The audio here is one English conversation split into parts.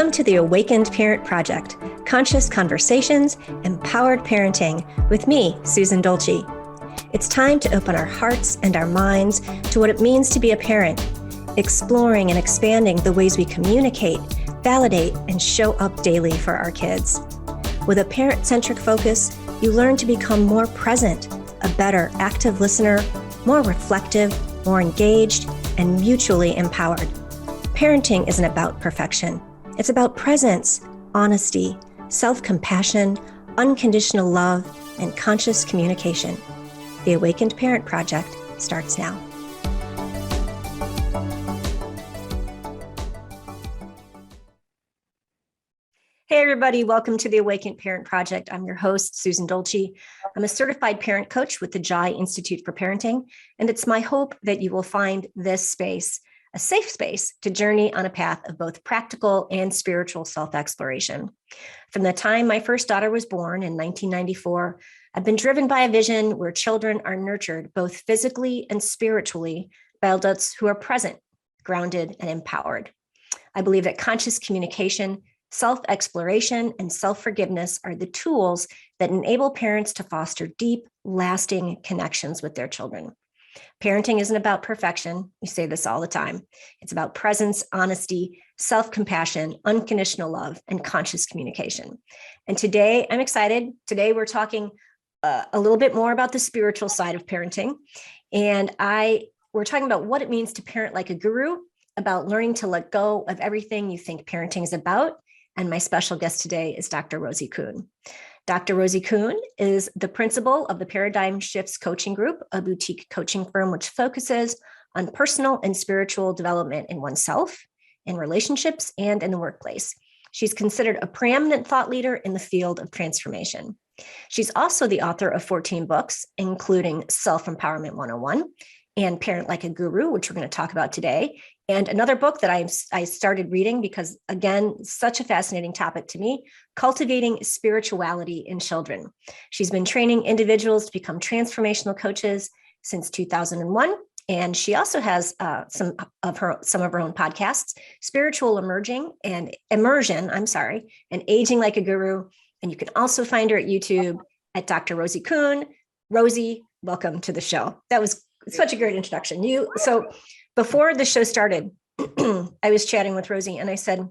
Welcome to the Awakened Parent Project, conscious conversations, empowered parenting with me, Susan Dolci. It's time to open our hearts and our minds to what it means to be a parent, exploring and expanding the ways we communicate, validate, and show up daily for our kids. With a parent-centric focus, you learn to become more present, a better active listener, more reflective, more engaged, and mutually empowered. Parenting isn't about perfection. It's about presence, honesty, self-compassion, unconditional love, and conscious communication. The Awakened Parent Project starts now. Hey, everybody. Welcome to the Awakened Parent Project. I'm your host, Susan Dolci. I'm a certified parent coach with the Jai Institute for Parenting, and it's my hope that you will find this space a safe space to journey on a path of both practical and spiritual self-exploration. From the time my first daughter was born in 1994, I've been driven by a vision where children are nurtured both physically and spiritually by adults who are present, grounded, and empowered. I believe that conscious communication, self-exploration, and self-forgiveness are the tools that enable parents to foster deep, lasting connections with their children. Parenting isn't about perfection. We say this all the time. It's about presence, honesty, self-compassion, unconditional love, and conscious communication. And today, I'm excited. Today, we're talking a little bit more about the spiritual side of parenting. And we're talking about what it means to parent like a guru, about learning to let go of everything you think parenting is about. And my special guest today is Dr. Rosie Kuhn. Dr. Rosie Kuhn is the principal of the Paradigm Shifts Coaching Group, a boutique coaching firm which focuses on personal and spiritual development in oneself, in relationships, and in the workplace. She's considered a preeminent thought leader in the field of transformation. She's also the author of 14 books, including Self-Empowerment 101 and Parent Like a Guru, which we're going to talk about today, and another book that I started reading because, again, such a fascinating topic to me, Cultivating Spirituality in Children. She's been training individuals to become transformational coaches since 2001. And she also has some of her own podcasts, Spiritual Immersion, and Aging Like a Guru. And you can also find her at YouTube at Dr. Rosie Kuhn. Rosie, welcome to the show. That was such a great introduction. So before the show started, I was chatting with Rosie and I said,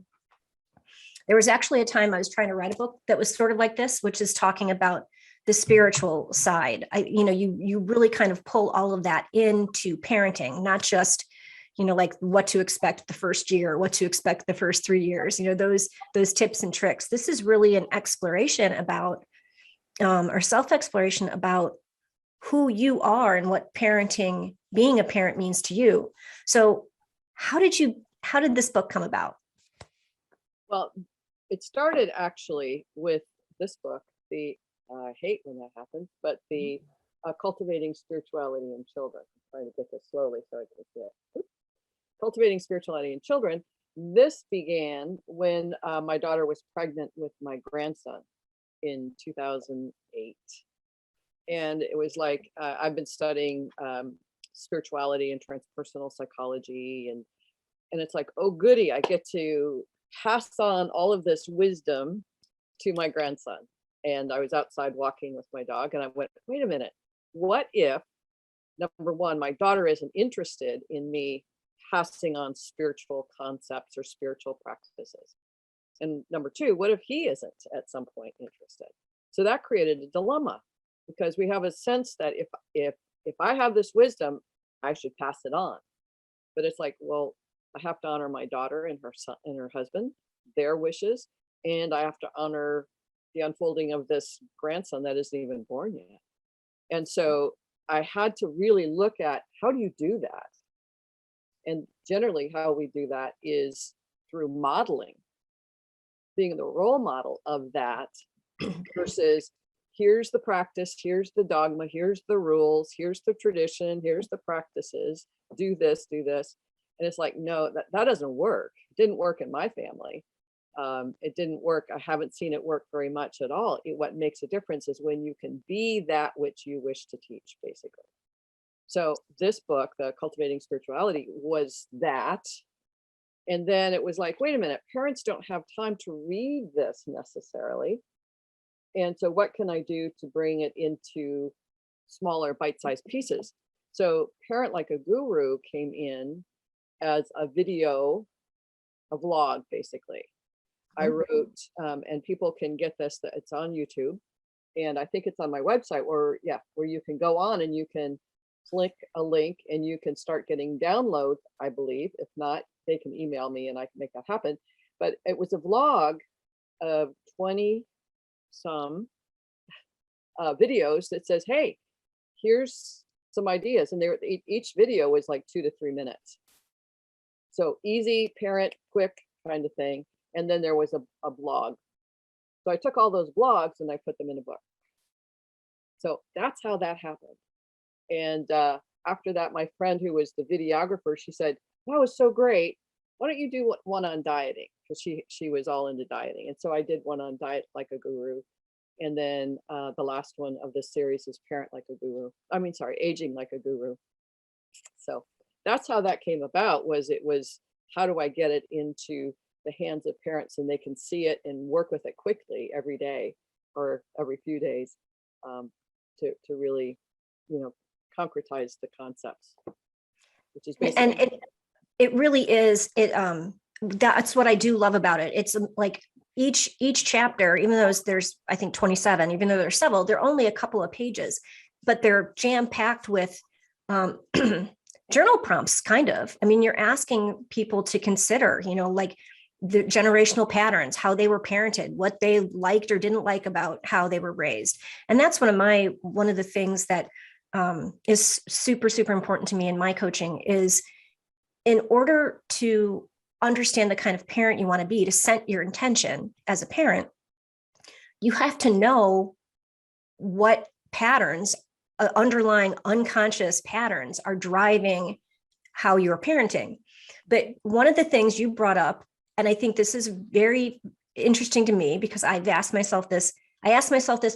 there was actually a time I was trying to write a book that was sort of like this, which is talking about the spiritual side. You really kind of pull all of that into parenting, not just, like what to expect the first year, what to expect the first 3 years, those tips and tricks. This is really an exploration about, or self-exploration about who you are and what being a parent means to you. So how did this book come about? Well, it started actually with this book, I hate when that happens, but the Cultivating Spirituality in Children. I'm trying to get this slowly so I can see it. Cultivating Spirituality in Children. This began when my daughter was pregnant with my grandson in 2008. And it was like, I've been studying spirituality and transpersonal psychology. And it's like, oh, goody, I get to pass on all of this wisdom to my grandson. And I was outside walking with my dog and I went, wait a minute, what if, number one, my daughter isn't interested in me passing on spiritual concepts or spiritual practices? And number two, what if he isn't at some point interested? So that created a dilemma, because we have a sense that if I have this wisdom, I should pass it on. But it's like, well, I have to honor my daughter and her son and her husband, their wishes, and I have to honor the unfolding of this grandson that isn't even born yet. And so I had to really look at, how do you do that? And generally how we do that is through modeling, being the role model of that versus here's the practice, here's the dogma, here's the rules, here's the tradition, here's the practices, do this, do this. And it's like, no, that doesn't work. It didn't work in my family. It didn't work. I haven't seen it work very much at all. What makes a difference is when you can be that which you wish to teach, basically. So this book, the Cultivating Spirituality, was that. And then it was like, wait a minute, parents don't have time to read this necessarily. And so what can I do to bring it into smaller bite-sized pieces? So Parent Like a Guru came in as a video, a vlog, basically. I wrote, and people can get this, that it's on YouTube. And I think it's on my website where you can go on and you can click a link and you can start getting downloads, I believe. If not, they can email me and I can make that happen. But it was a vlog of 20 some videos that says, hey, here's some ideas. And each video was like 2 to 3 minutes. So easy, parent, quick kind of thing. And then there was a blog. So I took all those blogs and I put them in a book. So that's how that happened. And after that, my friend who was the videographer, she said, that was so great. Why don't you do one on dieting? Because she was all into dieting. And so I did one on Diet Like a Guru. And then the last one of this series is Parent Like a Guru. I mean, sorry, Aging Like a Guru. So that's how that came about. It was how do I get it into the hands of parents and they can see it and work with it quickly every day or every few days to really, concretize the concepts, which is basically. And it really is, that's what I do love about it. It's like each chapter, even though there's, I think 27, even though there's several, they're only a couple of pages, but they're jam-packed with journal prompts, kind of. I mean, you're asking people to consider, like the generational patterns, how they were parented, what they liked or didn't like about how they were raised. And that's one of the things that is super, super important to me in my coaching is, in order to understand the kind of parent you want to be, to set your intention as a parent, you have to know what patterns, underlying unconscious patterns, are driving how you're parenting. But one of the things you brought up, and I think this is very interesting to me because I asked myself this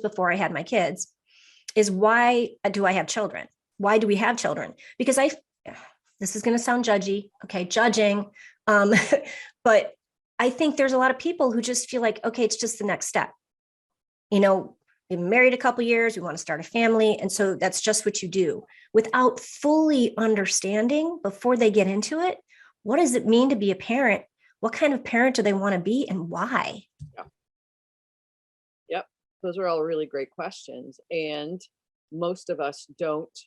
before I had my kids, is why do I have children? Why do we have children? Because this is going to sound judgy, okay, judging. But I think there's a lot of people who just feel like, okay, it's just the next step. We've been married a couple of years, we want to start a family. And so that's just what you do, without fully understanding before they get into it. What does it mean to be a parent? What kind of parent do they want to be and why? Yeah. Yep. Those are all really great questions. And most of us don't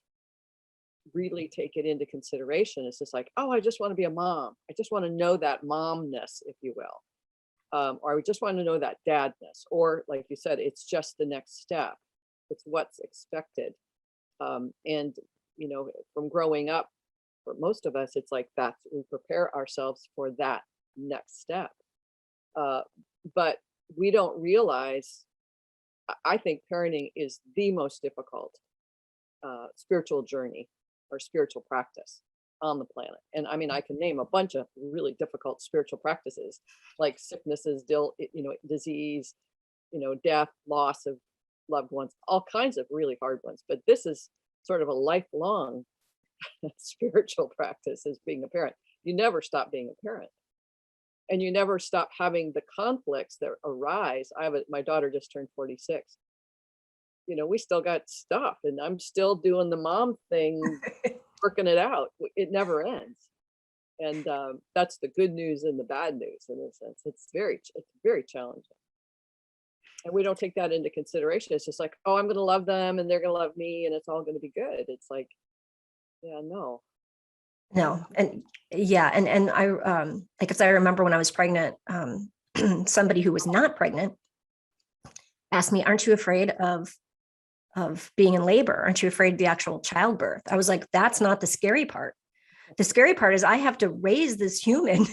really take it into consideration. It's just like, oh, I just want to be a mom. I just want to know that momness, if you will. Or I just want to know that dadness. Or like you said, it's just the next step. It's what's expected. And, from growing up, for most of us, it's like we prepare ourselves for that next step. But we don't realize, I think parenting is the most difficult spiritual journey or spiritual practice on the planet. And I mean, I can name a bunch of really difficult spiritual practices, like sicknesses, disease, death, loss of loved ones, all kinds of really hard ones. But this is sort of a lifelong spiritual practice, as being a parent. You never stop being a parent. And you never stop having the conflicts that arise. My daughter just turned 46. We still got stuff, and I'm still doing the mom thing, working it out. It never ends. And that's the good news and the bad news in a sense. It's very challenging. And we don't take that into consideration. It's just like, oh, I'm going to love them and they're going to love me and it's all going to be good. It's like, yeah, no. And yeah. And I, because I remember when I was pregnant, somebody who was not pregnant asked me, aren't you afraid of being in labor? Aren't you afraid of the actual childbirth? I was like, that's not the scary part. The scary part is I have to raise this human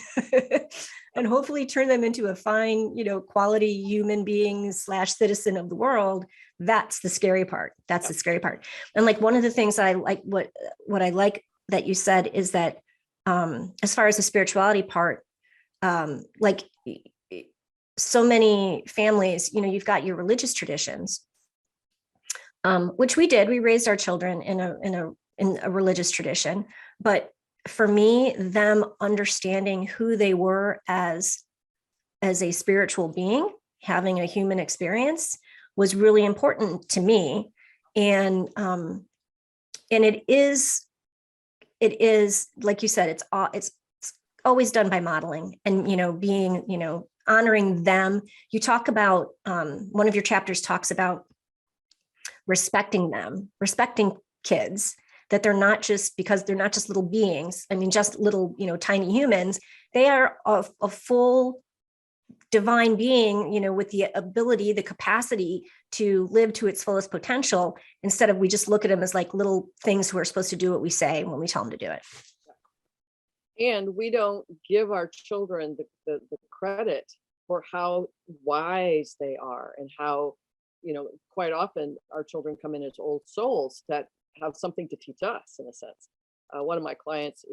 and hopefully turn them into a fine, quality human being / citizen of the world. That's the scary part. That's the scary part. And like, one of the things that I like, what I like that you said is that as far as the spirituality part, like so many families, you've got your religious traditions, which we did. We raised our children in a religious tradition, but for me, them understanding who they were as a spiritual being, having a human experience, was really important to me. And it is like you said, it's always done by modeling and, being, honoring them. You talk about, one of your chapters talks about respecting them, respecting kids, that they're not just, because they're not just little beings. I mean, just little, tiny humans. They are a full divine being, with the ability, the capacity to live to its fullest potential, instead of, we just look at them as like little things who are supposed to do what we say when we tell them to do it. And we don't give our children the credit for how wise they are, and how, quite often our children come in as old souls that have something to teach us, in a sense. One of my clients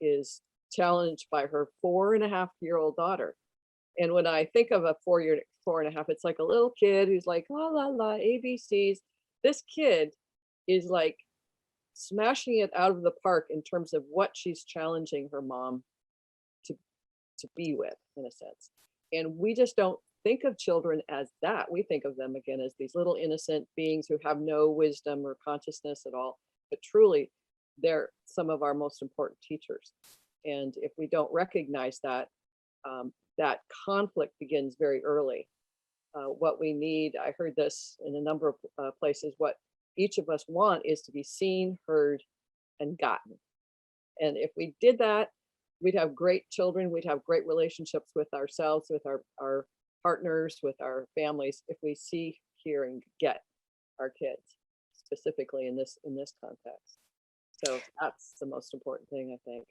is challenged by her 4.5-year-old daughter. And when I think of a 4.5, it's like a little kid who's like, la, la, la, ABCs. This kid is like smashing it out of the park in terms of what she's challenging her mom to be with, in a sense. And we just don't think of children as that. We think of them, again, as these little innocent beings who have no wisdom or consciousness at all. But truly, they're some of our most important teachers. And if we don't recognize that, that conflict begins very early. What we need, I heard this in a number of places, what each of us want is to be seen, heard, and gotten. And if we did that, we'd have great children, we'd have great relationships with ourselves, with our partners, with our families, if we see, hear, and get our kids, specifically in this context. So that's the most important thing, I think.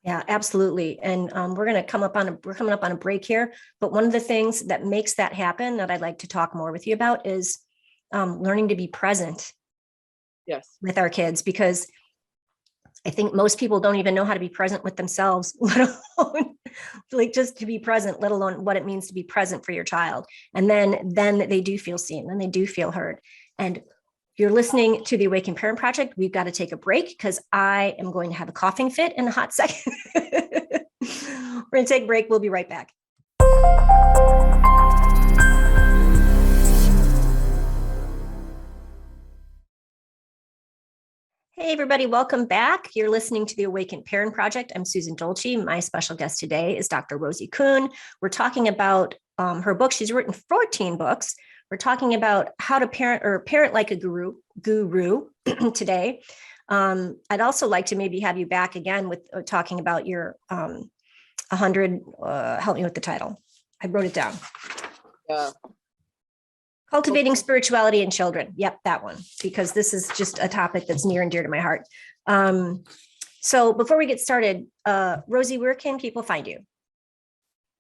Yeah, absolutely. And we're coming up on a break here. But one of the things that makes that happen that I'd like to talk more with you about is learning to be present. Yes. With our kids, because I think most people don't even know how to be present with themselves, let alone like just to be present, let alone what it means to be present for your child. And then they do feel seen, and they do feel heard. And you're listening to the Awakened Parent Project. We've got to take a break because I am going to have a coughing fit in a hot second. We're going to take a break. We'll be right back. Hey, everybody, welcome back. You're listening to the Awakened Parent Project. I'm Susan Dolci. My special guest today is Dr. Rosie Kuhn. We're talking about her book. She's written 14 books. We're talking about how to parent like a guru today. I'd also like to maybe have you back again with talking about your 100, help me with the title. I wrote it down. Cultivating Spirituality in Children. Yep, that one, because this is just a topic that's near and dear to my heart. So before we get started, Rosie, where can people find you?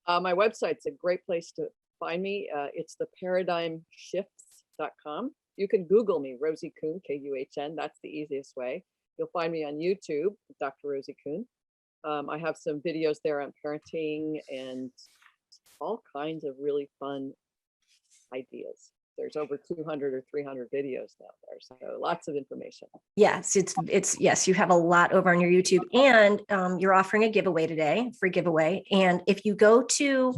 My website's a great place to find me. It's theparadigmshifts.com. You can Google me, Rosie Kuhn, Kuhn. That's the easiest way. You'll find me on YouTube, Dr. Rosie Kuhn. I have some videos there on parenting and all kinds of really fun ideas. There's over 200 or 300 videos out there, so lots of information. Yes, yes, you have a lot over on your YouTube, and you're offering a giveaway today, free giveaway. And if you go to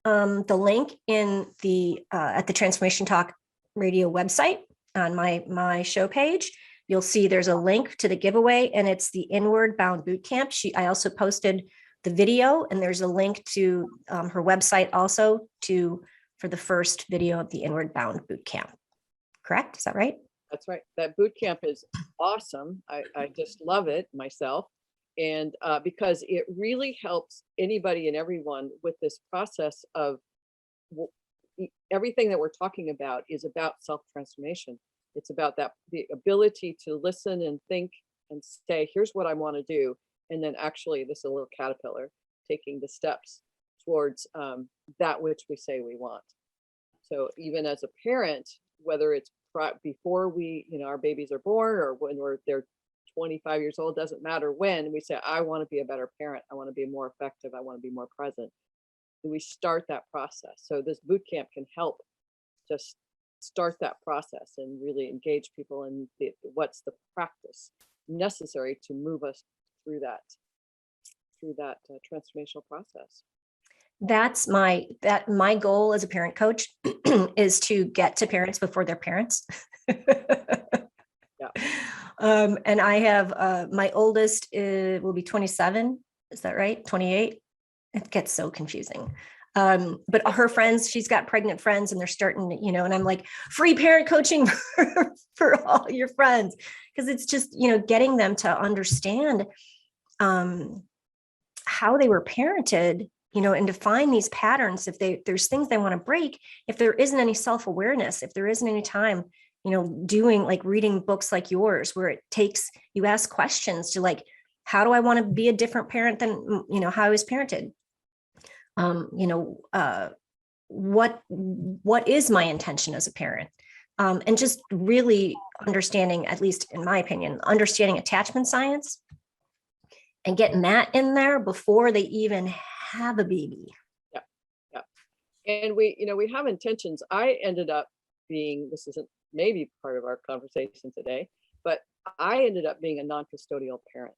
the link in the at the Transformation Talk Radio website on my show page, you'll see there's a link to the giveaway, and it's the Inward Bound Bootcamp. I also posted the video, and there's a link to her website also for the first video of the Inward Bound Bootcamp. Correct? Is that right? That's right. That bootcamp is awesome. I just love it myself. And because it really helps anybody and everyone with this process of everything that we're talking about is about self-transformation. It's about the ability to listen and think and say, here's what I want to do. And then actually, this is a little caterpillar taking the steps towards that which we say we want. So even as a parent, whether it's before our babies are born, or when they're 25 years old, doesn't matter when, we say, I want to be a better parent. I want to be more effective. I want to be more present. And we start that process. So this boot camp can help just start that process and really engage people in what's the practice necessary to move us through that transformational process. That's my goal as a parent coach is to get to parents before they're parents. Yeah. And I have my oldest will be 27. Is that right? 28. It gets so confusing. But her friends, she's got pregnant friends and they're starting, and I'm like, free parent coaching for all your friends. Because it's just, getting them to understand how they were parented, and to find these patterns. If there's things they want to break, if there isn't any self-awareness, if there isn't any time, doing like reading books like yours, where you ask questions to like, how do I want to be a different parent than, how I was parented? What is my intention as a parent? And just really understanding, at least in my opinion, understanding attachment science and getting that in there before they even have a baby. Yeah. Yeah. And we have intentions. I ended up being, this isn't maybe part of our conversation today, but I ended up being a non-custodial parent.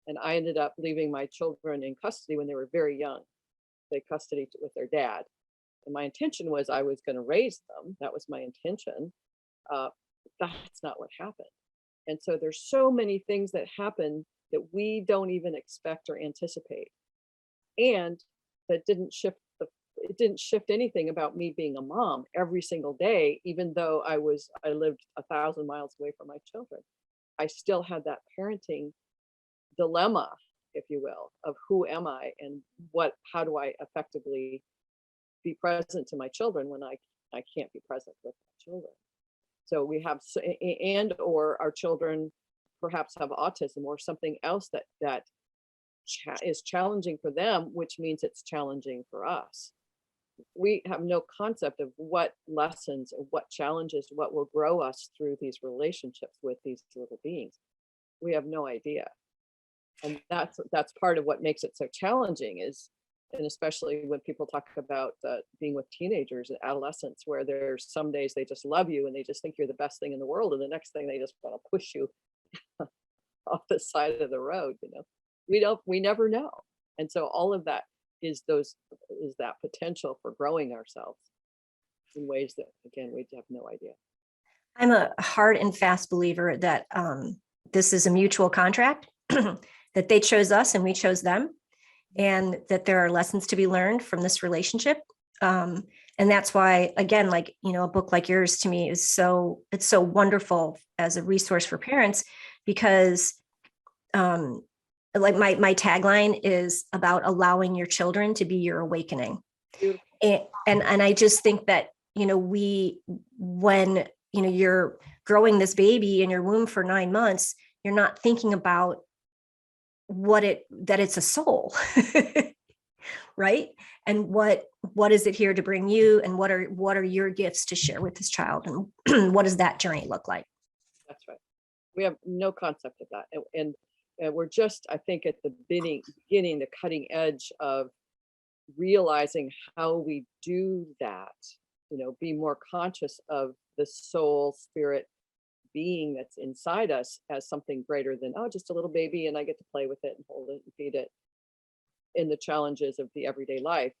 And I ended up leaving my children in custody when they were very young. They custody with their dad. And my intention was I was going to raise them. That was my intention. That's not what happened. And so there's so many things that happen that we don't even expect or anticipate. And that it didn't shift anything about me being a mom every single day, even though I lived 1,000 miles away from my children. I still had that parenting dilemma, if you will, of who am I and how do I effectively be present to my children when I can't be present with my children. So we have, or our children perhaps have autism or something else that is challenging for them, which means it's challenging for us. We have no concept of what lessons or what challenges, what will grow us through these relationships with these little beings. We have no idea. And that's part of what makes it so challenging and especially when people talk about being with teenagers and adolescents, where there's some days they just love you and they just think you're the best thing in the world. And the next thing they just want to push you off the side of the road. We never know. And so all of that is that potential for growing ourselves in ways that, again, we have no idea. I'm a hard and fast believer that this is a mutual contract, that they chose us and we chose them, and that there are lessons to be learned from this relationship. And that's why, again, like, a book like yours to me it's so wonderful as a resource for parents, because like my tagline is about allowing your children to be your awakening. And I just think that, when, you're growing this baby in your womb for 9 months, you're not thinking about that it's a soul, right? And what is it here to bring you, and what are your gifts to share with this child, and what does that journey look like? That's right. We have no concept of that, and we're just, I think, at the beginning, the cutting edge of realizing how we do that. Be more conscious of the soul, spirit being that's inside us as something greater than, oh, just a little baby and I get to play with it and hold it and feed it in the challenges of the everyday life,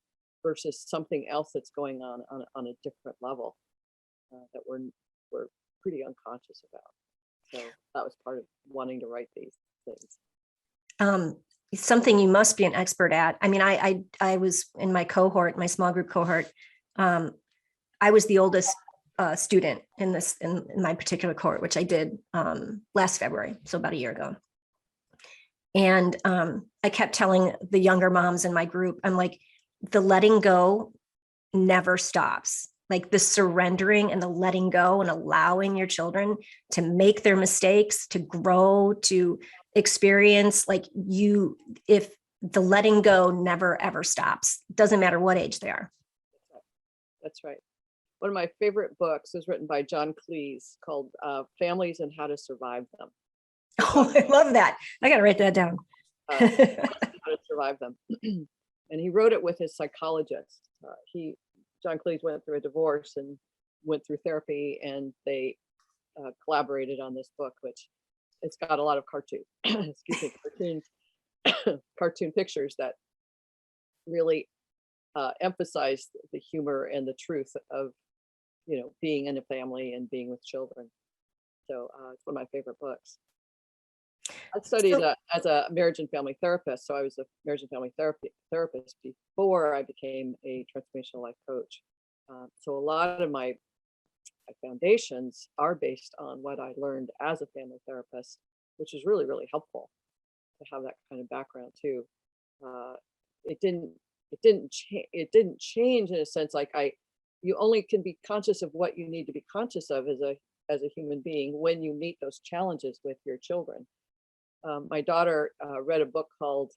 versus something else that's going on a different level that we're pretty unconscious about. So that was part of wanting to write these things. Something you must be an expert at. I mean, I was in my small group cohort. I was the oldest student in my particular cohort, which I did last February, so about a year ago. And I kept telling the younger moms in my group, I'm like, the letting go never stops. Like the surrendering and the letting go and allowing your children to make their mistakes, to grow, to experience, if the letting go never ever stops, doesn't matter what age they are. That's right. One of my favorite books was written by John Cleese called Families and How to Survive Them. Oh, I love that. I got to write that down. How to Survive Them. And he wrote it with his psychologist. John Cleese went through a divorce and went through therapy, and they collaborated on this book, which it's got a lot of cartoon, excuse me, cartoon pictures that really emphasize the humor and the truth of, being in a family and being with children. So it's one of my favorite books. I studied So, as a marriage and family therapist. So I was a marriage and family therapist before I became a transformational life coach. So a lot of my foundations are based on what I learned as a family therapist, which is really, really helpful to have that kind of background too. Uh, it didn't, it didn't change in a sense. Like you only can be conscious of what you need to be conscious of as a human being when you meet those challenges with your children. My daughter read a book called,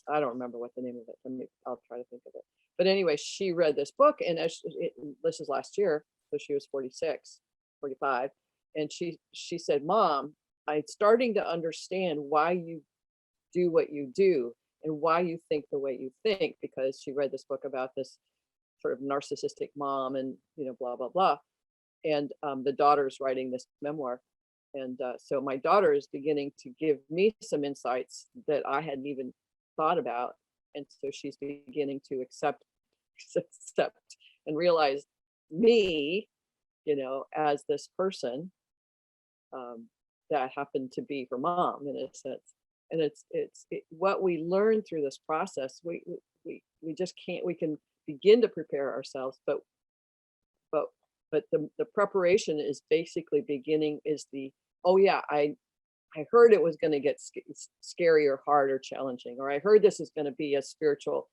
I don't remember what the name of it. I'll try to think of it. But anyway, she read this book, and this is last year, so she was 46, 45, and she said, "Mom, I'm starting to understand why you do what you do and why you think the way you think," because she read this book about this sort of narcissistic mom and blah blah blah, and the daughter's writing this memoir. And so my daughter is beginning to give me some insights that I hadn't even thought about. And so she's beginning to accept and realize me, as this person that happened to be her mom in a sense. And what we learn through this process. We just can't. We can begin to prepare ourselves, but the preparation is basically beginning is oh yeah, I heard it was going to get scary or hard or challenging, or I heard this is going to be a spiritual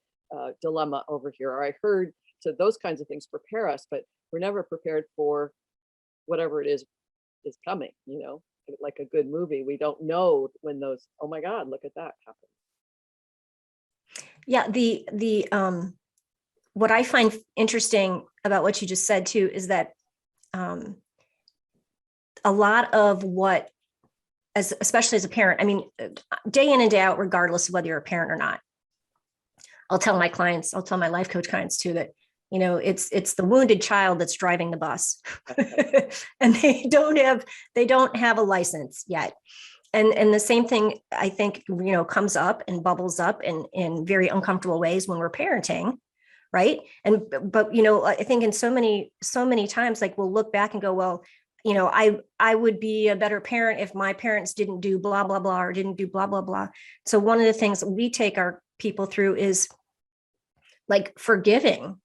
dilemma over here, or I heard. So those kinds of things prepare us, but we're never prepared for whatever it is coming. Like a good movie, we don't know when those, oh my God, look at that happen. yeah, the what I find interesting about what you just said too is that a lot of what, especially as a parent, I mean, day in and day out, regardless of whether you're a parent or not, I'll tell my life coach clients too that, it's the wounded child that's driving the bus and they don't have a license yet. And the same thing, I think, comes up and bubbles up in very uncomfortable ways when we're parenting. Right. But I think in so many times, like, we'll look back and go, well, I would be a better parent if my parents didn't do blah, blah, blah, or didn't do blah, blah, blah. So one of the things we take our people through is like forgiving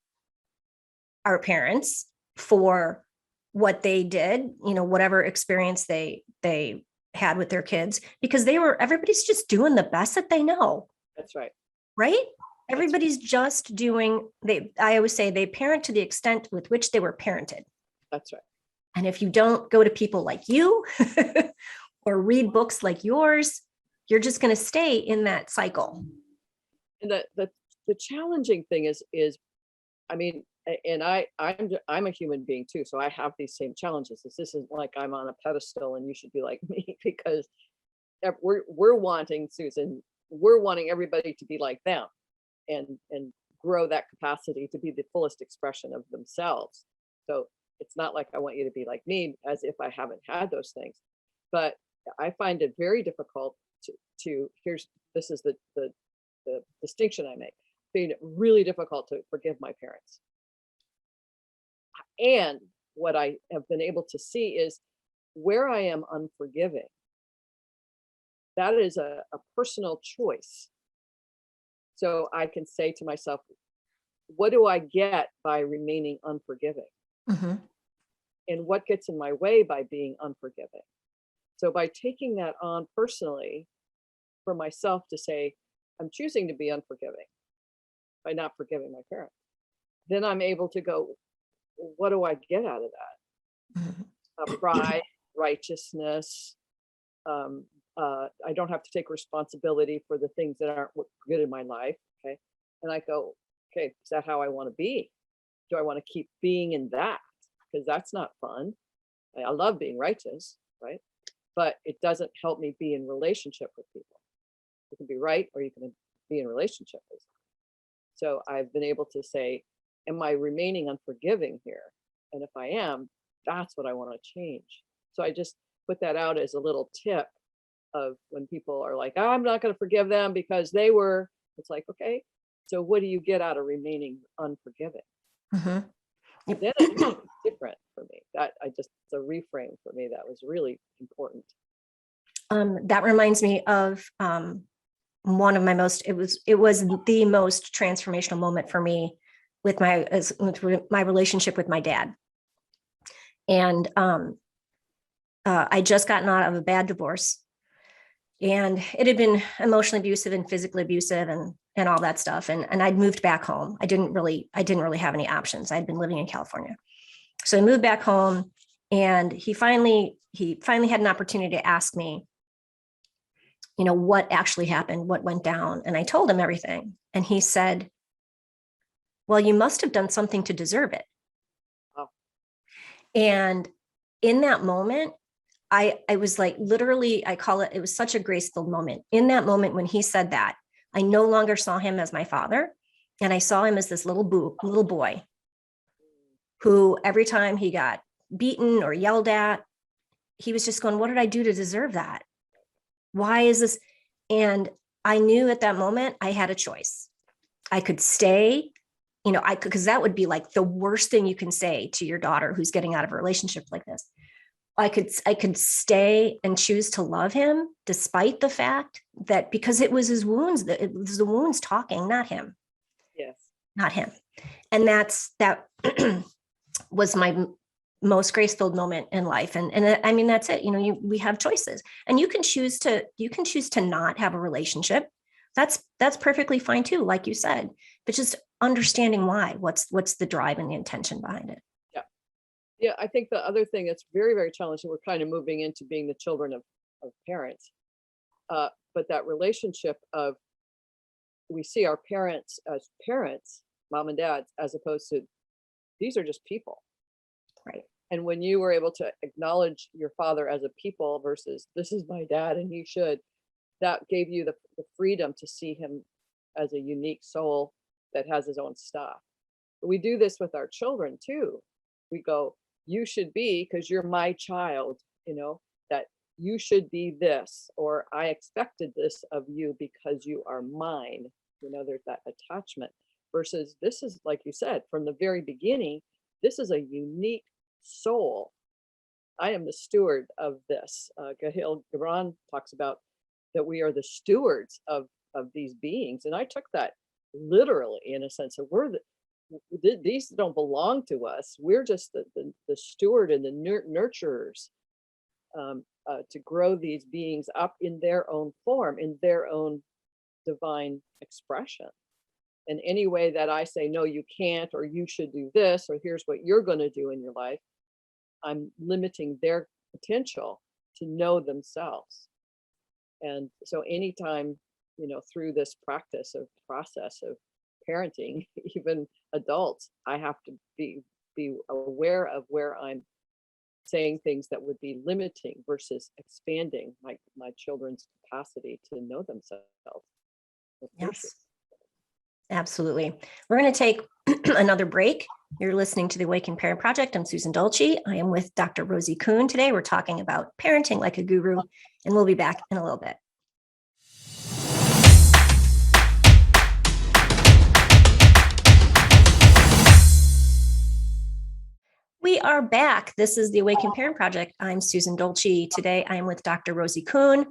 our parents for what they did, whatever experience they had with their kids, because everybody's just doing the best that they know. That's right. Right? Everybody's just doing, I always say they parent to the extent with which they were parented. That's right. And if you don't go to people like you or read books like yours, you're just going to stay in that cycle. And the challenging thing is, I mean, and I'm a human being too, so I have these same challenges. This isn't like I'm on a pedestal and you should be like me, because we're wanting, Susan, we're wanting everybody to be like them and grow that capacity to be the fullest expression of themselves. So it's not like I want you to be like me, as if I haven't had those things. But I find it very difficult this is the distinction I make. I find it really difficult to forgive my parents. And what I have been able to see is where I am unforgiving. That is a personal choice. So I can say to myself, what do I get by remaining unforgiving? Mm-hmm. And what gets in my way by being unforgiving? So by taking that on personally for myself to say, I'm choosing to be unforgiving by not forgiving my parents, then I'm able to go, what do I get out of that? Mm-hmm. Pride, righteousness. I don't have to take responsibility for the things that aren't good in my life. Okay. And I go, okay, is that how I want to be? Do I want to keep being in that? Because that's not fun. I love being righteous, right? But it doesn't help me be in relationship with people. You can be right, or you can be in relationship with them. So I've been able to say, am I remaining unforgiving here? And if I am, that's what I want to change. So I just put that out as a little tip of when people are like, "Oh, I'm not going to forgive them because they were," it's like, okay, so what do you get out of remaining unforgiving? Mhm. Then it's different for me. That it's a reframe for me that was really important. That reminds me of one of my it was the most transformational moment for me with with my relationship with my dad. And I just gotten out of a bad divorce, and it had been emotionally abusive and physically abusive and all that stuff. And I'd moved back home. I didn't really have any options. I'd been living in California. So I moved back home, and he finally had an opportunity to ask me, what actually happened, what went down. And I told him everything. And he said, well, you must have done something to deserve it. Oh, And in that moment, I was like, literally, it was such a grace-filled moment. In that moment, when he said that, I no longer saw him as my father. And I saw him as this little boy who every time he got beaten or yelled at, he was just going, what did I do to deserve that? Why is this? And I knew at that moment I had a choice. I could stay, because that would be like the worst thing you can say to your daughter who's getting out of a relationship like this. I could stay and choose to love him despite the fact that, because it was his wounds, that it was the wounds talking, not him, yes. not him. And that was my most grace-filled moment in life. And I mean, that's it. We have choices, and you can choose to not have a relationship. That's perfectly fine too, like you said, but just understanding why, what's the drive and the intention behind it. Yeah. Yeah. I think the other thing that's very, very challenging, we're kind of moving into being the children of parents. But that relationship of, we see our parents as parents, mom and dad, as opposed to, these are just people. Right. And when you were able to acknowledge your father as a people versus, this is my dad and he should, that gave you the freedom to see him as a unique soul that has his own stuff. But we do this with our children too. We go, you should be, because you're my child, that you should be this, or I expected this of you because you are mine. There's that attachment versus, this is, like you said, from the very beginning, this is a unique soul. I am the steward of this. Gahil Gibran talks about that we are the stewards of these beings, and I took that literally, in a sense of, these don't belong to us. We're just the steward and the nurturers, to grow these beings up in their own form, in their own divine expression. And any way that I say, no, you can't, or you should do this, or here's what you're going to do in your life, I'm limiting their potential to know themselves. And so anytime, through this process of parenting, even adults, I have to be aware of where I'm saying things that would be limiting versus expanding my children's capacity to know themselves. Yes, absolutely. We're going to take another break. You're listening to the Awakened Parent Project. I'm Susan Dolci. I am with Dr. Rosie Kuhn today. We're talking about parenting like a guru, and we'll be back in a little bit. We are back. This is the Awakened Parent Project. I'm Susan Dolci. Today, I'm with Dr. Rosie Kuhn.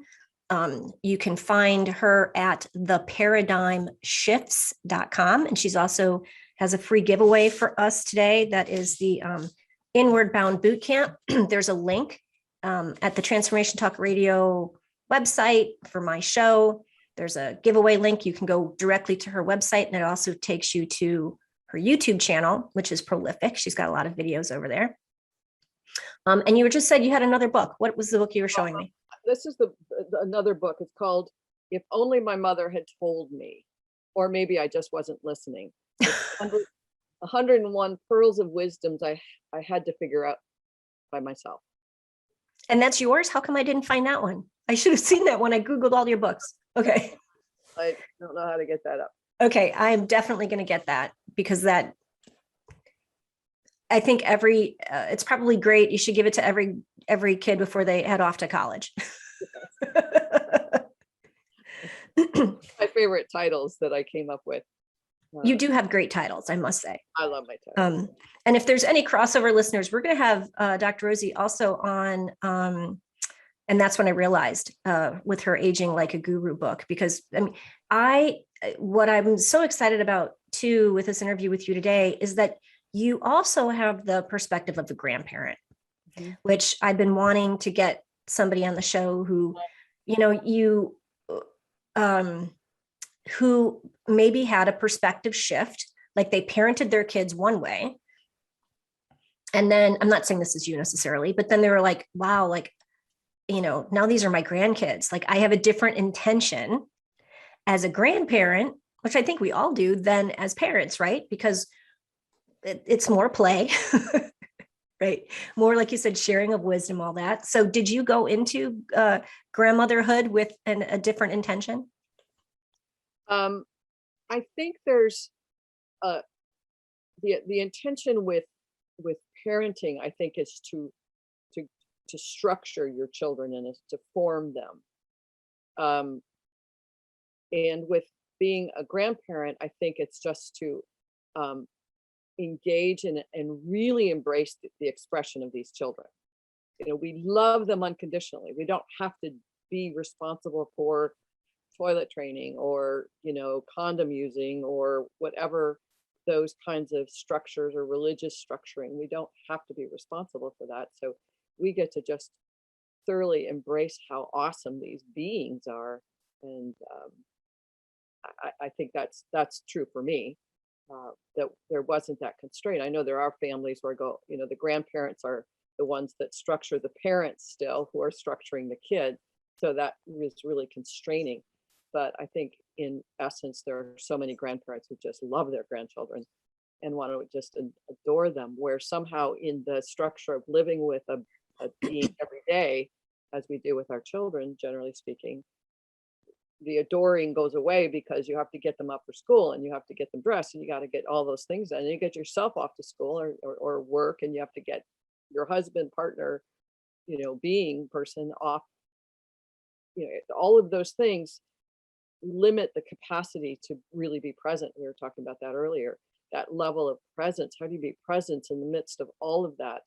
You can find her at theparadigmshifts.com. And she's also has a free giveaway for us today. That is the Inward Bound Bootcamp. There's a link at the Transformation Talk Radio website for my show. There's a giveaway link. You can go directly to her website, and it also takes you to her YouTube channel, which is prolific. She's got a lot of videos over there. And you were just said you had another book. What was the book you were showing me? This is another book. It's called If Only My Mother Had Told Me, or maybe I just wasn't listening. 101 pearls of wisdoms I had to figure out by myself. And that's yours? How come I didn't find that one? I should have seen that when I Googled all your books. Okay. I don't know how to get that up. Okay, I'm definitely going to get that, because that, I think it's probably great. You should give it to every kid before they head off to college. My favorite titles that I came up with. You do have great titles, I must say. I love my titles. And if there's any crossover listeners, we're going to have Dr. Rosie also on. And that's when I realized with her Aging Like a Guru book, because I mean, what I'm so excited about too with this interview with you today is that you also have the perspective of the grandparent, which I've been wanting to get somebody on the show who, who maybe had a perspective shift, like they parented their kids one way. And then I'm not saying this is you necessarily, but then they were like, wow, like, now these are my grandkids. Like I have a different intention as a grandparent, which I think we all do, than as parents, right? Because it's more play, right? More, like you said, sharing of wisdom, all that. So did you go into grandmotherhood with a different intention? I think there's the intention with parenting, I think, is to structure your children and is to form them. And with being a grandparent, I think it's just to engage and really embrace the expression of these children. We love them unconditionally. We don't have to be responsible for toilet training or, condom using or whatever those kinds of structures or religious structuring. We don't have to be responsible for that. So we get to just thoroughly embrace how awesome these beings are. And I think that's true for me, that there wasn't that constraint. I know there are families where the grandparents are the ones that structure the parents still, who are structuring the kids. So that was really constraining. But I think in essence, there are so many grandparents who just love their grandchildren and want to just adore them, where somehow in the structure of living with a being every day, as we do with our children, generally speaking, the adoring goes away because you have to get them up for school and you have to get them dressed and you got to get all those things done. And you get yourself off to school or work, and you have to get your husband, partner, being person off. All of those things limit the capacity to really be present. We were talking about that earlier, that level of presence. How do you be present in the midst of all of that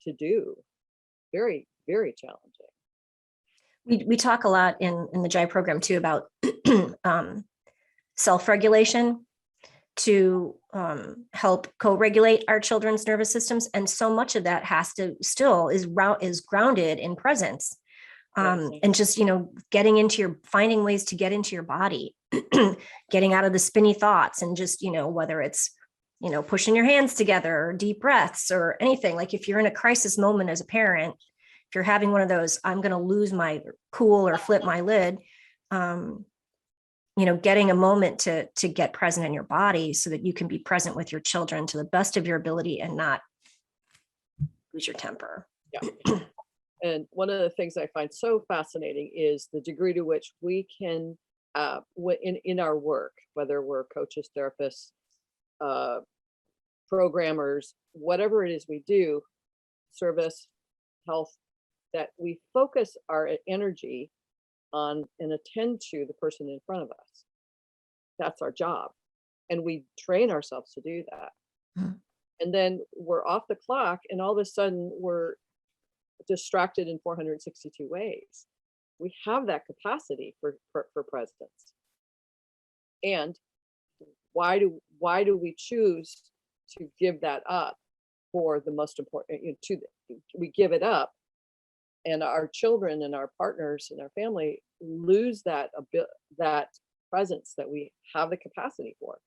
to do? Very, very challenging. We talk a lot in the JAI program too about self-regulation to help co-regulate our children's nervous systems. And so much of that is grounded in presence. And just, finding ways to get into your body, getting out of the spinny thoughts, and just, whether it's, pushing your hands together or deep breaths or anything. Like if you're in a crisis moment as a parent, if you're having one of those, I'm going to lose my cool or flip my lid, getting a moment to get present in your body so that you can be present with your children to the best of your ability and not lose your temper. Yeah. And one of the things I find so fascinating is the degree to which we can, in our work, whether we're coaches, therapists, programmers, whatever it is we do, service, health, that we focus our energy on and attend to the person in front of us. That's our job. And we train ourselves to do that. Mm-hmm. And then we're off the clock, and all of a sudden we're distracted in 462 ways. We have that capacity for presence. And why do we choose to give that up for the most important? We give it up, and our children and our partners and our family lose that presence that we have the capacity for.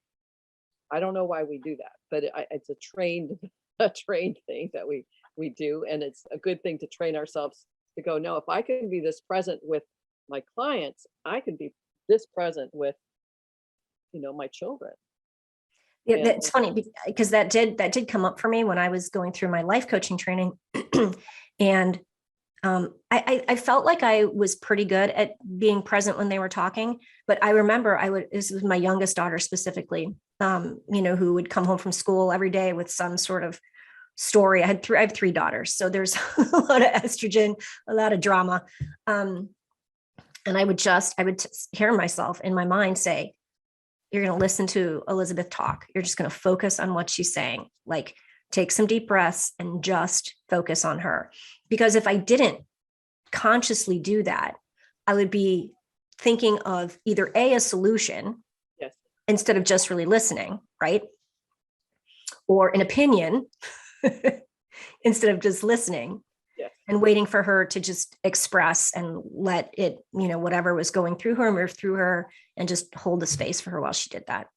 I don't know why we do that, but it's a trained thing that we do, and it's a good thing to train ourselves to go, no, if I can be this present with my clients, I can be this present with my children. Yeah, that's funny because that did come up for me when I was going through my life coaching training. And I felt like I was pretty good at being present when they were talking, but I remember this was my youngest daughter specifically, who would come home from school every day with some sort of story. I have three daughters, so there's a lot of estrogen, a lot of drama. And I would hear myself in my mind say, you're going to listen to Elizabeth talk. You're just going to focus on what she's saying. Like, take some deep breaths and just focus on her. Because if I didn't consciously do that, I would be thinking of either a solution, Yes. instead of just really listening, right? Or an opinion instead of just listening. Yes. And waiting for her to just express and let it, whatever was going through her, move through her, and just hold the space for her while she did that.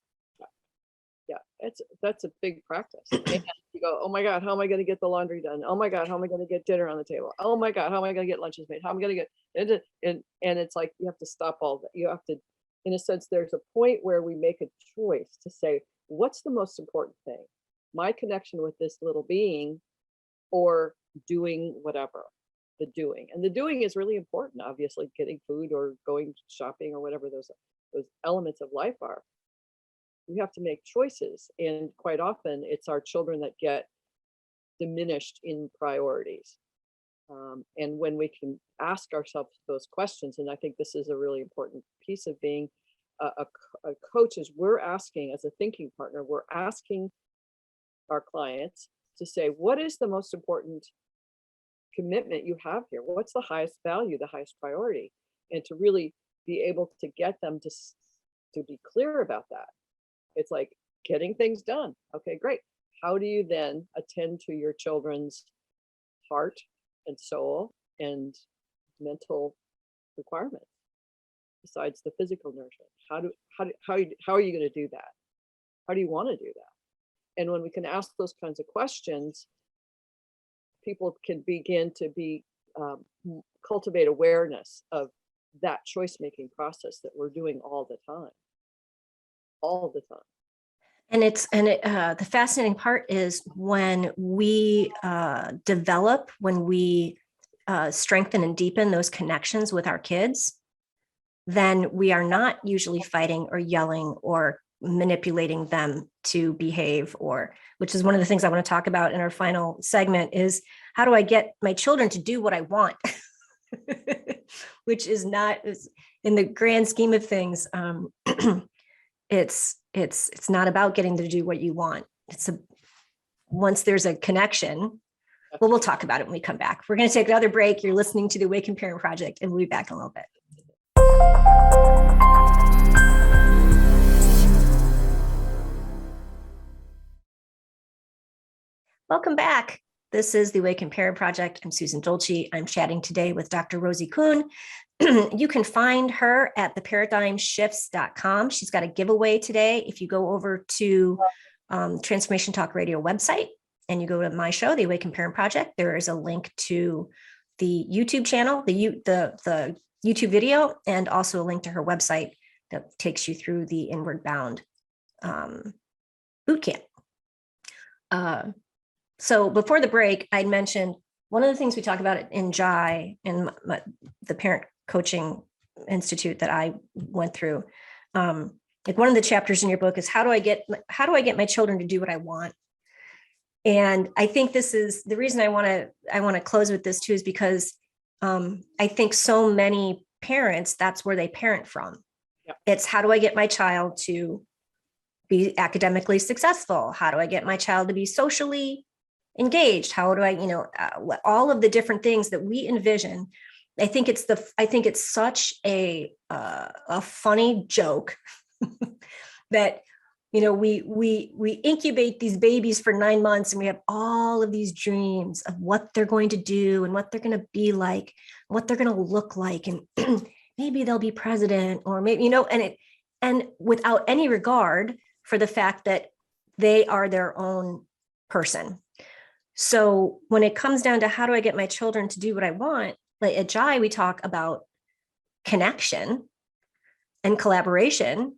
Yeah, that's a big practice. And you go, oh my God, how am I going to get the laundry done? Oh my God, how am I going to get dinner on the table? Oh my God, how am I going to get lunches made? How am I going to get and it's like you have to stop all that. You have to, in a sense, there's a point where we make a choice to say, what's the most important thing? My connection with this little being, or doing whatever. The doing is really important. Obviously, getting food or going shopping or whatever those elements of life are. We have to make choices, and quite often it's our children that get diminished in priorities. And when we can ask ourselves those questions, and I think this is a really important piece of being a coach, is we're asking, as a thinking partner, we're asking our clients to say, what is the most important commitment you have here? What's the highest value, the highest priority? And to really be able to get them to be clear about that. It's like getting things done. Okay, great. How do you then attend to your children's heart and soul and mental requirements besides the physical nourishment? How are you going to do that? How do you want to do that? And when we can ask those kinds of questions, people can begin to cultivate awareness of that choice-making process that we're doing all the time. And the fascinating part is when we when we strengthen and deepen those connections with our kids, then we are not usually fighting or yelling or manipulating them to behave, which is one of the things I want to talk about in our final segment, is how do I get my children to do what I want? Which is not, in the grand scheme of things, it's not about getting to do what you want. Once there's a connection, well, we'll talk about it when we come back. We're going to take another break. You're listening to the Awakened Parent Project, and we'll be back in a little bit. Welcome back. This is the Awakened Parent Project. I'm Susan Dolci. I'm chatting today with Dr. Rosie Kuhn. You can find her at theparadigmshifts.com. She's got a giveaway today. If you go over to Transformation Talk Radio website and you go to my show, The Awakened Parent Project, there is a link to the YouTube channel, the YouTube video, and also a link to her website that takes you through the Inward Bound boot camp. So before the break, I mentioned one of the things we talk about in JAI, in the Parent Coaching Institute that I went through. Like one of the chapters in your book is how do I get my children to do what I want? And I think this is the reason I want to close with this too, is because I think so many parents, that's where they parent from. Yep. It's how do I get my child to be academically successful? How do I get my child to be socially engaged? How do I, all of the different things that we envision. I think it's such a funny joke that, we incubate these babies for 9 months and we have all of these dreams of what they're going to do and what they're going to be like, what they're going to look like. And maybe they'll be president, or maybe, and without any regard for the fact that they are their own person. So when it comes down to how do I get my children to do what I want, like at JAI, we talk about connection and collaboration,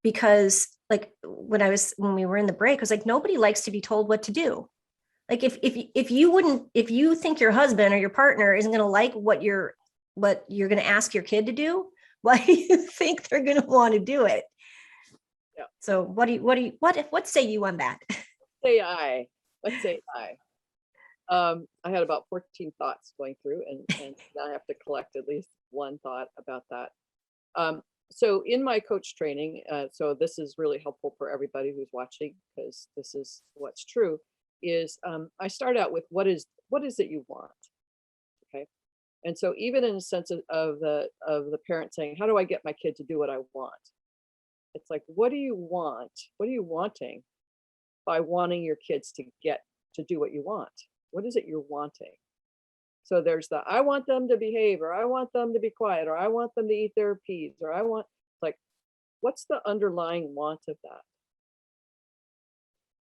because like when we were in the break, I was like, nobody likes to be told what to do. Like if you think your husband or your partner isn't going to like what you're going to ask your kid to do, why do you think they're going to want to do it? Yeah. So what say you on that? Let's say I. I had about 14 thoughts going through, and now I have to collect at least one thought about that. So in my coach training, so this is really helpful for everybody who's watching, because this is what's true, is I start out with what is it you want? Okay. And so even in a sense of the parent saying, how do I get my kid to do what I want? It's like, what do you want? What are you wanting by wanting your kids to get to do what you want? What is it you're wanting? So there's the, I want them to behave, or I want them to be quiet, or I want them to eat their peas, or I want, like, what's the underlying want of that?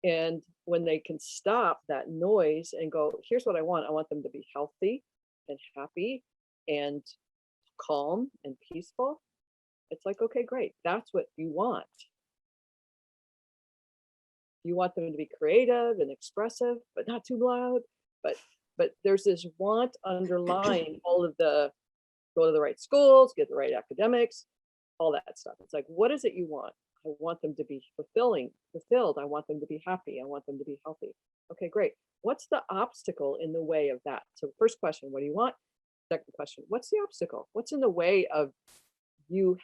And when they can stop that noise and go, here's what I want them to be healthy and happy and calm and peaceful. It's like, okay, great. That's what you want. You want them to be creative and expressive, but not too loud. But there's this want underlying all of the, go to the right schools, get the right academics, all that stuff. It's like, what is it you want? I want them to be fulfilled. I want them to be happy. I want them to be healthy. Okay, great. What's the obstacle in the way of that? So first question, what do you want? Second question, what's the obstacle? What's in the way of you,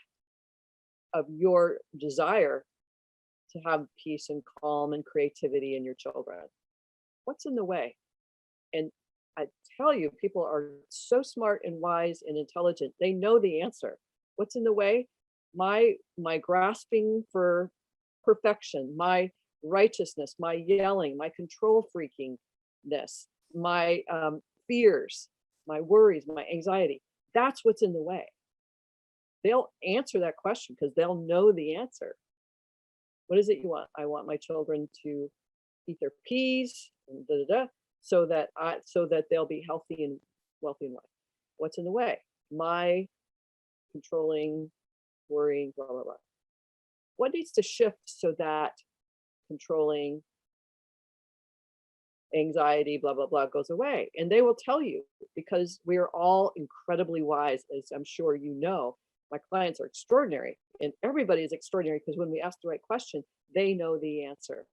of your desire to have peace and calm and creativity in your children? What's in the way? And I tell you, people are so smart and wise and intelligent. They know the answer. What's in the way? My grasping for perfection, my righteousness, my yelling, my control freakingness, my fears, my worries, my anxiety. That's what's in the way. They'll answer that question because they'll know the answer. What is it you want? I want my children to eat their peas and da da da, so that they'll be healthy and wealthy in life. What's in the way? My controlling, worrying, blah blah blah. What needs to shift so that controlling, anxiety, blah blah blah goes away? And they will tell you, because we are all incredibly wise, as I'm sure you know. My clients are extraordinary, and everybody is extraordinary, because when we ask the right question, they know the answer.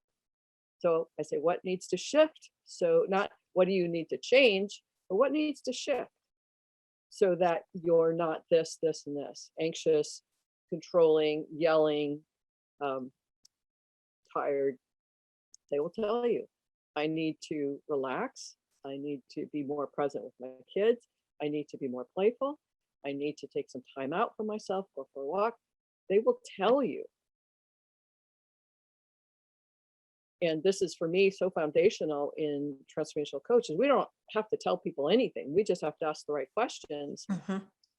So I say, what needs to shift? So not what do you need to change, but what needs to shift so that you're not this, this, and this, anxious, controlling, yelling, tired. They will tell you, I need to relax. I need to be more present with my kids. I need to be more playful. I need to take some time out for myself, go for a walk. They will tell you. And this is, for me, so foundational in transformational coaches. We don't have to tell people anything. We just have to ask the right questions,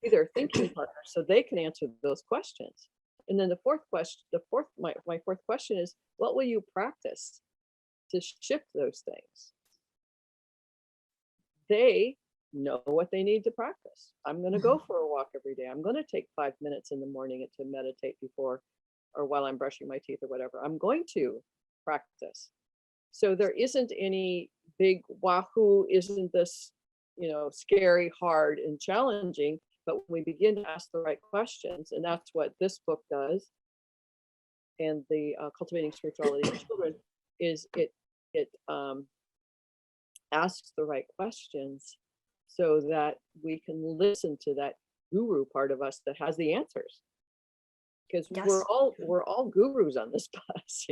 be their thinking partner, so they can answer those questions. And then my fourth question is, what will you practice to shift those things? They know what they need to practice. I'm going to go for a walk every day. I'm going to take 5 minutes in the morning to meditate before or while I'm brushing my teeth or whatever. I'm going to practice. So there isn't any big wahoo, isn't this, scary, hard, and challenging. But when we begin to ask the right questions, and that's what this book does, and the Cultivating Spirituality in Children, is it asks the right questions so that we can listen to that guru part of us that has the answers. Because Yes. we're all gurus on this bus,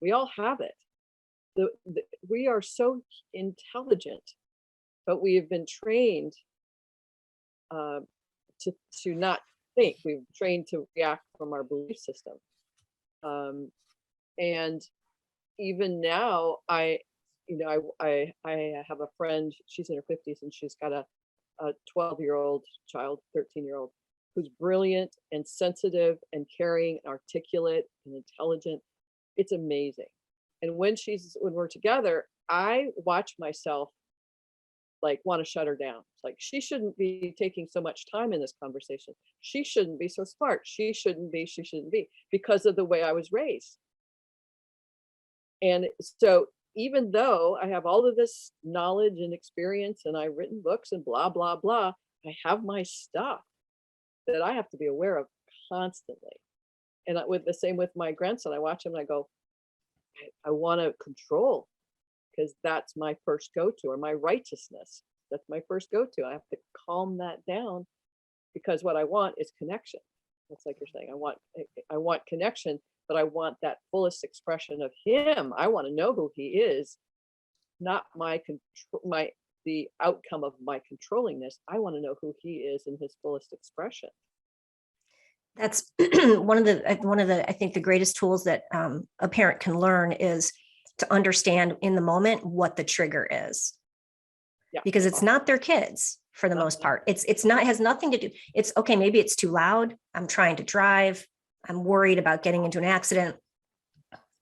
we all have it. We are so intelligent, but we have been trained to not think. We've trained to react from our belief system. And even now, I have a friend, she's in her 50s, and she's got a 12-year-old child, 13-year-old, who's brilliant and sensitive and caring and articulate and intelligent. It's amazing. And when we're together, I watch myself like want to shut her down. It's like, she shouldn't be taking so much time in this conversation. She shouldn't be so smart. She shouldn't be, because of the way I was raised. And so even though I have all of this knowledge and experience, and I've written books and blah, blah, blah, I have my stuff that I have to be aware of constantly. And with the same with my grandson, I watch him and I go, I want to control. because that's my first go-to, or my righteousness. That's my first go-to. I have to calm that down, because what I want is connection. It's like you're saying, I want connection, but I want that fullest expression of him. I want to know who he is, not the outcome of my controllingness. I want to know who he is in his fullest expression. That's one of the I think the greatest tools that a parent can learn is to understand in the moment what the trigger is. Yeah. Because it's not their kids for the most part. It's not, it has nothing to do. It's okay. Maybe it's too loud. I'm trying to drive. I'm worried about getting into an accident.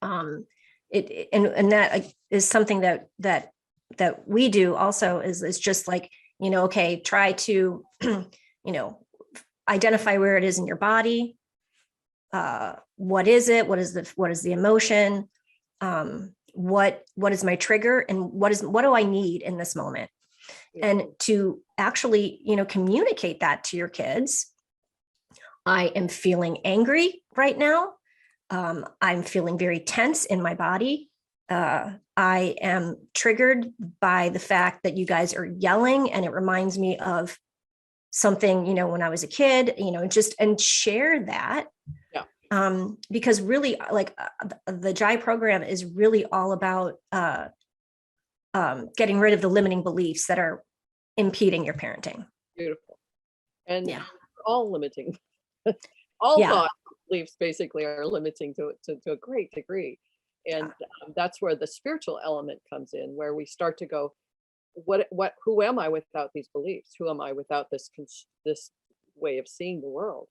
And that is something that we do also is just like, okay, try to, identify where it is in your body. What is it? What is the emotion? What is my trigger, and what do I need in this moment? Yeah. And to actually, communicate that to your kids. I am feeling angry right now. I'm feeling very tense in my body. I am triggered by the fact that you guys are yelling, and it reminds me of something, when I was a kid, and share that. Yeah. Because really, like the JAI program is really all about getting rid of the limiting beliefs that are impeding your parenting. Beautiful. And yeah, all limiting. All thought beliefs basically are limiting to a great degree. And that's where the spiritual element comes in, where we start to go, who am I without these beliefs? Who am I without this way of seeing the world?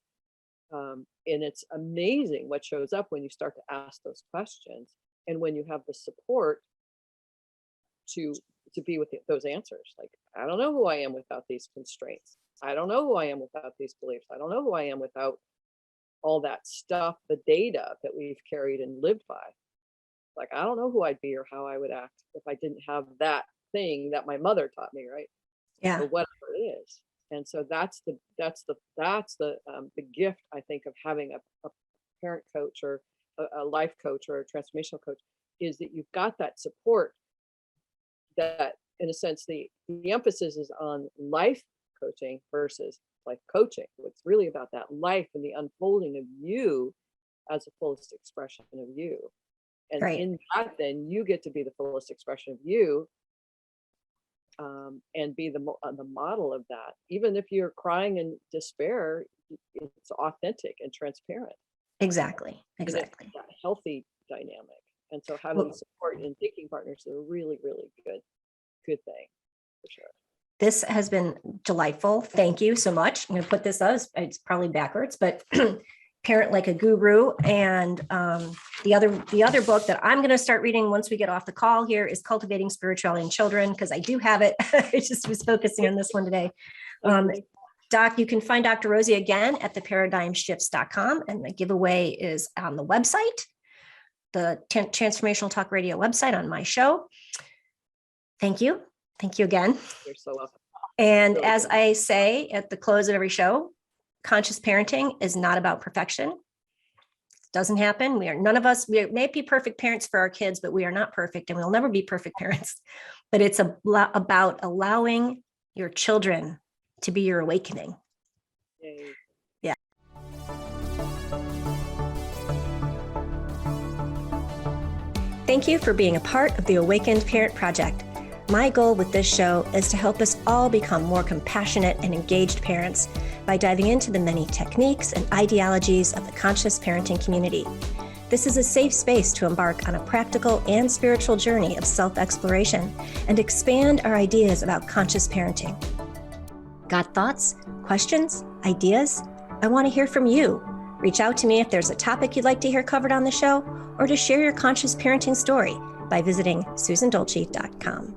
And it's amazing what shows up when you start to ask those questions, and when you have the support to be with those answers. Like, I don't know who I am without these constraints. I don't know who I am without these beliefs. I don't know who I am without all that stuff, the data that we've carried and lived by. Like, I don't know who I'd be or how I would act if I didn't have that thing that my mother taught me, right? Yeah. Or whatever it is. And so that's the gift, I think, of having a parent coach, or a life coach, or a transformational coach, is that you've got that support. That, in a sense, the emphasis is on life coaching versus life coaching. It's really about that life and the unfolding of you as the fullest expression of you. And in that, then you get to be the fullest expression of you, and be the model of that. Even if you're crying in despair, it's authentic and transparent. Exactly. It's a healthy dynamic. And so having support and thinking partners is a really, really good thing, for sure. This has been delightful. Thank you so much. I'm going to put this up. It's probably backwards, but Parent Like a Guru. And the other book that I'm going to start reading once we get off the call here is Cultivating Spirituality in Children, because I do have it. I just was focusing on this one today. Doc, you can find Dr. Rosie again at theparadigmshifts.com, and the giveaway is on the website, the Transformational Talk Radio website, on my show. Thank you. Thank you again. You're so welcome. And as I say at the close of every show, conscious parenting is not about perfection. It doesn't happen. We may be perfect parents for our kids, but we are not perfect, and we'll never be perfect parents. But it's about allowing your children to be your awakening. Yay. Yeah. Thank you for being a part of the Awakened Parent Project. My goal with this show is to help us all become more compassionate and engaged parents by diving into the many techniques and ideologies of the conscious parenting community. This is a safe space to embark on a practical and spiritual journey of self-exploration and expand our ideas about conscious parenting. Got thoughts, questions, ideas? I want to hear from you. Reach out to me if there's a topic you'd like to hear covered on the show, or to share your conscious parenting story by visiting susandolci.com.